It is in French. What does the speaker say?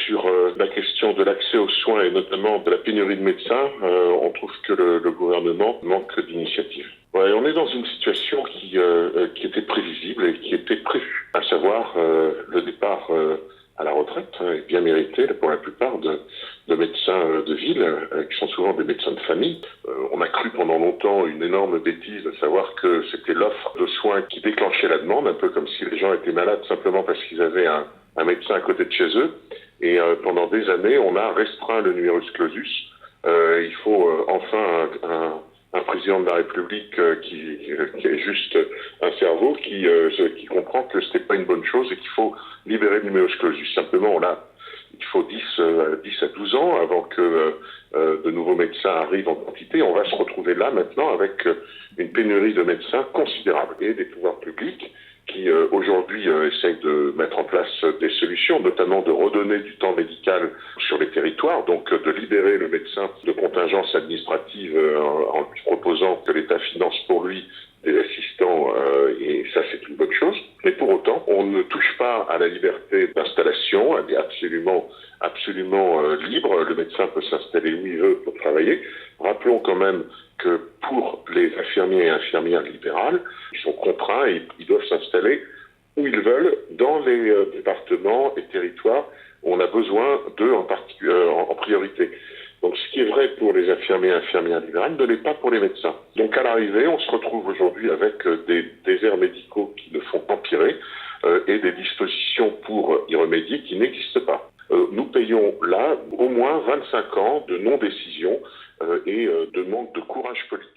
Sur la question de l'accès aux soins et notamment de la pénurie de médecins, on trouve que le gouvernement manque d'initiative. Ouais, on est dans une situation qui était prévisible et qui était prévue, à savoir le départ à la retraite, et bien mérité pour la plupart de médecins de ville, qui sont souvent des médecins de famille. On a cru pendant longtemps une énorme bêtise de savoir que c'était l'offre de soins qui déclenchait la demande, un peu comme si les gens étaient malades simplement parce qu'ils avaient un médecin à côté de chez eux. Et pendant des années, on a restreint le numerus clausus. Il faut enfin un président de la République qui est juste un cerveau, qui comprend que ce n'est pas une bonne chose et qu'il faut libérer le numerus clausus. Simplement, il faut 10 à 12 ans avant que de nouveaux médecins arrivent en quantité. On va se retrouver là maintenant avec une pénurie de médecins considérable et des pouvoirs publics qui aujourd'hui essayent de mettre en place des solutions, notamment de redonner du temps médical sur les territoires, donc de libérer le médecin de contingence administrative en lui proposant que l'État finance pour lui des assistants, et ça c'est une bonne chose. Mais pour autant, on ne touche pas à la liberté d'installation, elle est absolument libre, le médecin peut s'installer où il veut pour travailler. Rappelons quand même que pour les infirmiers et infirmières libérales, ils sont contraints et ils doivent s'installer où ils veulent dans les départements et territoires où on a besoin d'eux en priorité. Donc ce qui est vrai pour les infirmiers et infirmières libérales ne l'est pas pour les médecins. Donc à l'arrivée, on se retrouve aujourd'hui avec des déserts médicaux qui ne font qu'empirer et des dispositions pour y remédier qui n'existent pas. Nous payons là au moins 25 ans de non-décision et de manque de courage politique.